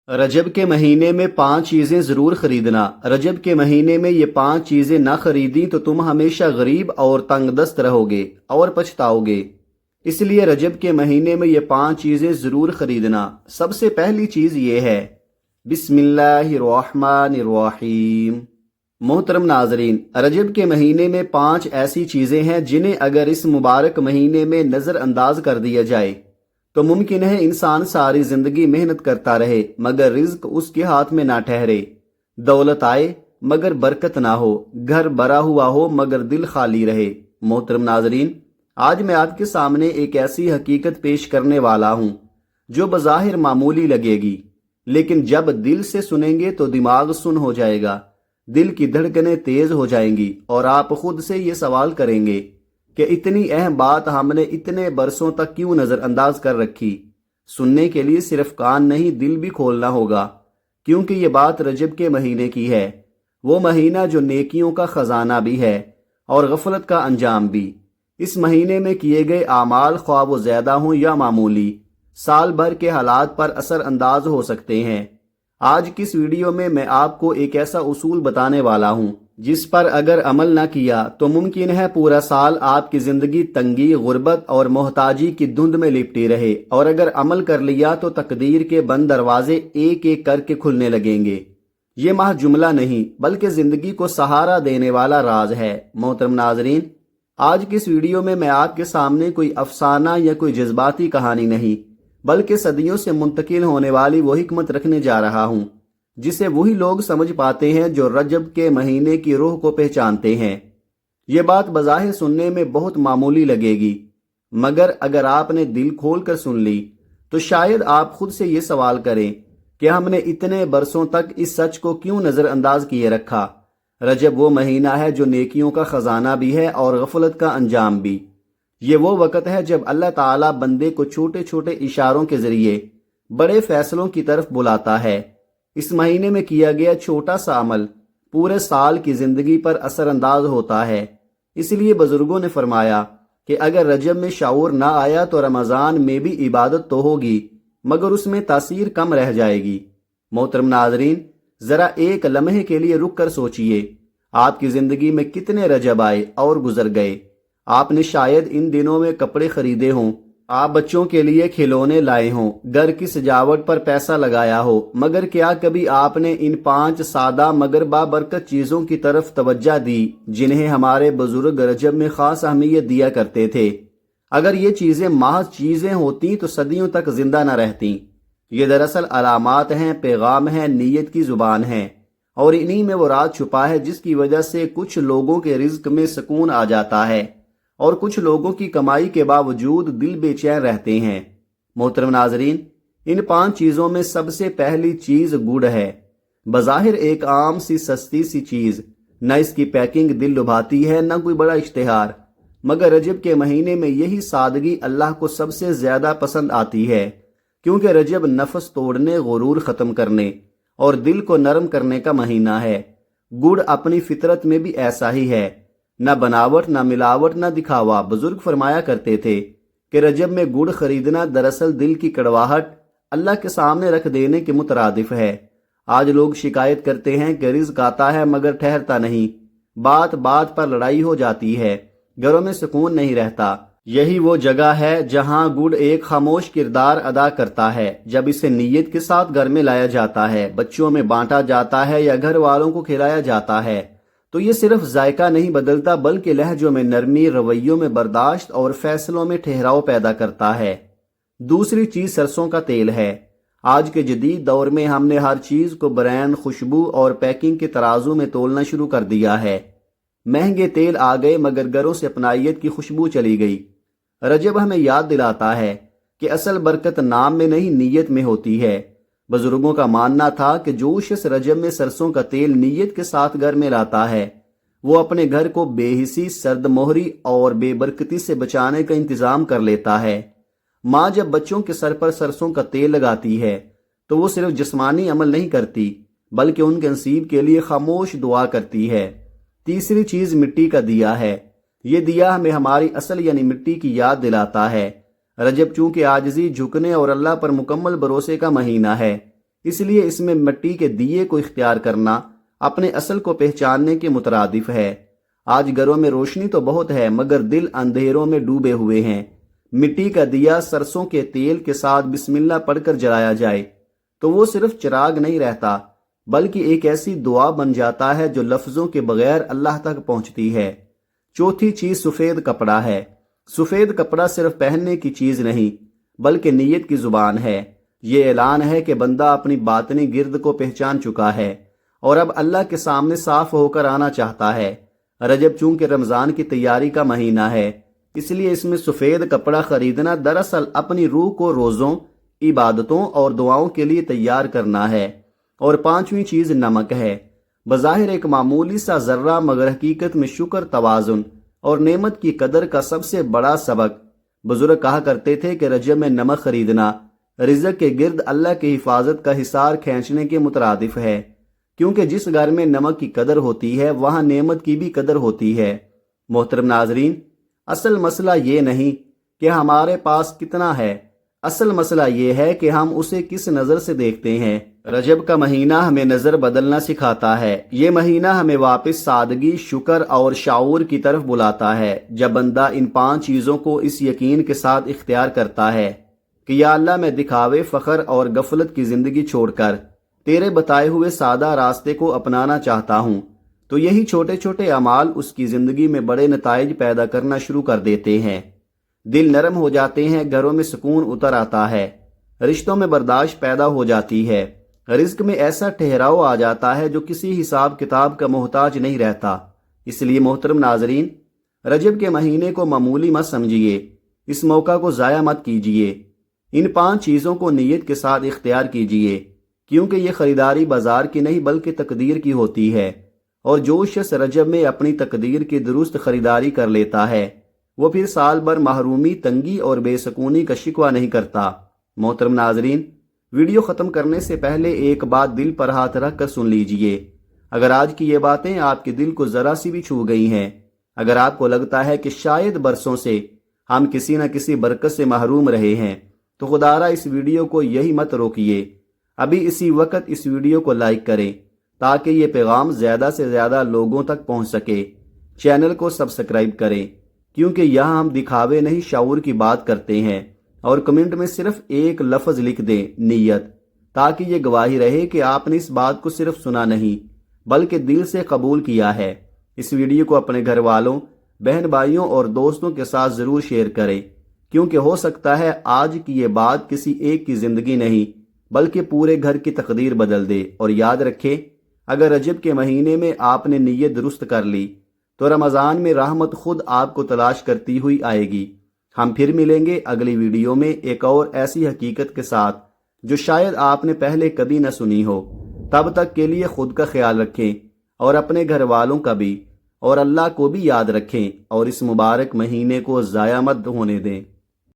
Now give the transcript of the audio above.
रजब के महीने में 5 चीजें जरूर खरीदना। रजब के महीने में ये 5 चीजें ना खरीदी तो तुम हमेशा गरीब और तंगदस्त रहोगे और पछताओगे। इसलिए रजब के महीने में ये 5 चीजें जरूर खरीदना। सबसे पहली चीज ये है बिस्मिल्लाहिर्रहमानिर्रहीम। मोहतरम नाजरीन, रजब के महीने में 5 ऐसी चीजें हैं जिन्हें अगर इस मुबारक महीने में नजरअंदाज कर दिया जाए तो मुमकिन है इंसान सारी जिंदगी मेहनत करता रहे मगर रिज्क उसके हाथ में ना ठहरे, दौलत आए मगर बरकत ना हो, घर भरा हुआ हो मगर दिल खाली रहे। मोहतरम नाजरीन, आज मैं आपके सामने एक ऐसी हकीकत पेश करने वाला हूं जो बज़ाहिर मामूली लगेगी, लेकिन जब दिल से सुनेंगे तो दिमाग सुन हो जाएगा, दिल की धड़कनें तेज हो जाएंगी और आप खुद से ये सवाल करेंगे कि इतनी अहम बात हमने इतने बरसों तक क्यों नजरअंदाज कर रखी। सुनने के लिए सिर्फ कान नहीं, दिल भी खोलना होगा, क्योंकि ये बात रजब के महीने की है, वो महीना जो नेकियों का खजाना भी है और गफलत का अंजाम भी। इस महीने में किए गए आमाल ख्वाह वो ज्यादा हों या मामूली, साल भर के हालात पर असर अंदाज हो सकते हैं। आज की इस वीडियो में मैं आपको एक ऐसा उसूल बताने वाला हूं जिस पर अगर अमल ना किया तो मुमकिन है पूरा साल आपकी जिंदगी तंगी, गुर्बत और मोहताजी की धुंध में लिपटी रहे, और अगर अमल कर लिया तो तकदीर के बंद दरवाजे एक एक करके खुलने लगेंगे। ये महज जुमला नहीं बल्कि जिंदगी को सहारा देने वाला राज है। मोहतरम नाजरीन, आज की इस वीडियो में मैं आपके सामने कोई अफसाना या कोई जज्बाती कहानी नहीं बल्कि सदियों से मुंतकिल होने वाली वो हिकमत रखने जा रहा हूँ जिसे वही लोग समझ पाते हैं जो रजब के महीने की रूह को पहचानते हैं। ये बात बज़ाहिर सुनने में बहुत मामूली लगेगी, मगर अगर आपने दिल खोल कर सुन ली तो शायद आप खुद से ये सवाल करें कि हमने इतने बरसों तक इस सच को क्यों नजरअंदाज किए रखा। रजब वो महीना है जो नेकियों का खजाना भी है और गफलत का अंजाम भी। ये वो वक्त है जब अल्लाह ताला बंदे को छोटे छोटे इशारों के जरिए बड़े फैसलों की तरफ बुलाता है। इस महीने में किया गया छोटा सा अमल पूरे साल की जिंदगी पर असरअंदाज होता है। इसलिए बुजुर्गों ने फरमाया कि अगर रजब में शऊर ना आया तो रमजान में भी इबादत तो होगी मगर उसमें तासीर कम रह जाएगी। मोहतरम नाजरीन, जरा एक लम्हे के लिए रुक कर सोचिए, आपकी जिंदगी में कितने रजब आए और गुजर गए। आपने शायद इन दिनों में कपड़े खरीदे हों, आप बच्चों के लिए खिलौने लाए हों, घर की सजावट पर पैसा लगाया हो, मगर क्या कभी आपने इन 5 सादा मगर बाबरकत चीजों की तरफ तवज्जो दी जिन्हें हमारे बुजुर्ग रजब में खास अहमियत दिया करते थे? अगर ये चीजें महज चीजें होती तो सदियों तक जिंदा न रहती। ये दरअसल अलामात हैं, पैगाम हैं, नीयत की जुबान है, और इन्हीं में वो राज छुपा है जिसकी वजह से कुछ लोगों के रिज्क में सुकून आ जाता है और कुछ लोगों की कमाई के बावजूद दिल बेचैन रहते हैं। मोहतरम नाजरीन, इन 5 चीजों में सबसे पहली चीज गुड़ है। बज़ाहिर एक आम सी सस्ती सी चीज, न इसकी पैकिंग दिल लुभाती है न कोई बड़ा इश्तिहार, मगर रजब के महीने में यही सादगी अल्लाह को सबसे ज्यादा पसंद आती है, क्योंकि रजब नफस तोड़ने, गुरूर खत्म करने और दिल को नरम करने का महीना है। गुड़ अपनी फितरत में भी ऐसा ही है, न बनावट, न मिलावट, न दिखावा। बुजुर्ग फरमाया करते थे कि रजब में गुड़ खरीदना दरअसल दिल की कड़वाहट अल्लाह के सामने रख देने के मुतरादिफ है। आज लोग शिकायत करते हैं कि रिज़्क आता है मगर ठहरता नहीं, बात बात पर लड़ाई हो जाती है, घरों में सुकून नहीं रहता। यही वो जगह है जहां गुड़ एक खामोश किरदार अदा करता है। जब इसे नीयत के साथ घर में लाया जाता है, बच्चों में बांटा जाता है या घर वालों को खिलाया जाता है, तो ये सिर्फ जायका नहीं बदलता बल्कि लहजों में नरमी, रवैयों में बर्दाश्त और फैसलों में ठहराव पैदा करता है। दूसरी चीज सरसों का तेल है। आज के जदीद दौर में हमने हर चीज को ब्रांड, खुशबू और पैकिंग के तराजू में तोलना शुरू कर दिया है। महंगे तेल आ गए मगर घरों से अपनाइयत की खुशबू चली गई। रजब हमें याद दिलाता है कि असल बरकत नाम में नहीं नीयत में होती है। बुजुर्गों का मानना था कि जो शख्स रजब में सरसों का तेल नीयत के साथ घर में लाता है वो अपने घर को बेहिसी, सर्द मोहरी और बेबरकती से बचाने का इंतजाम कर लेता है। माँ जब बच्चों के सर पर सरसों का तेल लगाती है तो वो सिर्फ जिस्मानी अमल नहीं करती बल्कि उनके नसीब के लिए खामोश दुआ करती है। तीसरी चीज मिट्टी का दिया है। ये दिया हमें हमारी असल यानी मिट्टी की याद दिलाता है। रजब चूंकि आजिज़ी, झुकने और अल्लाह पर मुकम्मल भरोसे का महीना है, इसलिए इसमें मिट्टी के दिए को इख्तियार करना अपने असल को पहचानने के मुतरादिफ है। आज घरों में रोशनी तो बहुत है मगर दिल अंधेरों में डूबे हुए हैं। मिट्टी का दिया सरसों के तेल के साथ बिस्मिल्लाह पढ़कर जलाया जाए तो वो सिर्फ चिराग नहीं रहता बल्कि एक ऐसी दुआ बन जाता है जो लफ्जों के बगैर अल्लाह तक पहुंचती है। चौथी चीज सफेद कपड़ा है। सफेद कपड़ा सिर्फ पहनने की चीज नहीं बल्कि नीयत की जुबान है। ये ऐलान है कि बंदा अपनी बातनी गिर्द को पहचान चुका है और अब अल्लाह के सामने साफ होकर आना चाहता है। रजब चूंकि रमजान की तैयारी का महीना है इसलिए इसमें सफेद कपड़ा खरीदना दरअसल अपनी रूह को रोजों, इबादतों और दुआओं के लिए तैयार करना है। और पांचवी चीज नमक है। बज़ाहिर एक मामूली सा जर्रा मगर हकीकत में शुक्र, तवाजुन और नेमत की कदर का सबसे बड़ा सबक। बुजुर्ग कहा करते थे कि रजब में नमक खरीदना रिज़्क़ के गिर्द अल्लाह की हिफाजत का हिसार खींचने के मुतरादिफ है, क्योंकि जिस घर में नमक की कदर होती है वहां नेमत की भी कदर होती है। मोहतरम नाजरीन, असल मसला ये नहीं कि हमारे पास कितना है, असल मसला ये है कि हम उसे किस नज़र से देखते हैं। रजब का महीना हमें नज़र बदलना सिखाता है। ये महीना हमें वापस सादगी, शुक्र और शाऊर की तरफ बुलाता है। जब बंदा इन 5 चीज़ों को इस यकीन के साथ इख्तियार करता है कि या अल्लाह मैं दिखावे, फ़ख्र और गफलत की ज़िंदगी छोड़कर तेरे बताए हुए सादा रास्ते को अपनाना चाहता हूँ, तो यही छोटे छोटे अमाल उसकी ज़िंदगी में बड़े नताइज पैदा करना शुरू कर देते हैं। दिल नरम हो जाते हैं, घरों में सुकून उतर आता है, रिश्तों में बर्दाश्त पैदा हो जाती है, रिज्क में ऐसा ठहराव आ जाता है जो किसी हिसाब किताब का मोहताज नहीं रहता। इसलिए मोहतरम नाजरीन, रजब के महीने को मामूली मत समझिए, इस मौका को ज़ाया मत कीजिए। इन 5 चीज़ों को नीयत के साथ इख्तियार कीजिए, क्योंकि ये खरीदारी बाजार की नहीं बल्कि तकदीर की होती है। और जो शख्स रजब में अपनी तकदीर की दुरुस्त खरीदारी कर लेता है वो फिर साल भर महरूमी, तंगी और बेसकूनी का शिकवा नहीं करता। मोहतरम नाजरीन, वीडियो ख़त्म करने से पहले एक बात दिल पर हाथ रख कर सुन लीजिए। अगर आज की ये बातें आपके दिल को ज़रा सी भी छू गई हैं, अगर आपको लगता है कि शायद बरसों से हम किसी न किसी बरकत से महरूम रहे हैं, तो खुदारा इस वीडियो को यही मत रोकिए, अभी इसी वक्त इस वीडियो को लाइक करें ताकि ये पैगाम ज़्यादा से ज़्यादा लोगों तक पहुंच सके। चैनल को सब्सक्राइब करें, क्योंकि यहाँ हम दिखावे नहीं शाऊर की बात करते हैं। और कमेंट में सिर्फ एक लफ्ज़ लिख दें, नीयत, ताकि ये गवाही रहे कि आपने इस बात को सिर्फ सुना नहीं बल्कि दिल से कबूल किया है। इस वीडियो को अपने घर वालों, बहन भाइयों और दोस्तों के साथ ज़रूर शेयर करें, क्योंकि हो सकता है आज की ये बात किसी एक की ज़िंदगी नहीं बल्कि पूरे घर की तकदीर बदल दे। और याद रखें, अगर रजब के महीने में आपने नीयत दुरुस्त कर ली तो रमज़ान में रहमत खुद आपको तलाश करती हुई आएगी। हम फिर मिलेंगे अगली वीडियो में एक और ऐसी हकीकत के साथ जो शायद आपने पहले कभी न सुनी हो। तब तक के लिए खुद का ख्याल रखें और अपने घर वालों का भी, और अल्लाह को भी याद रखें और इस मुबारक महीने को ज़ाया मत होने दें।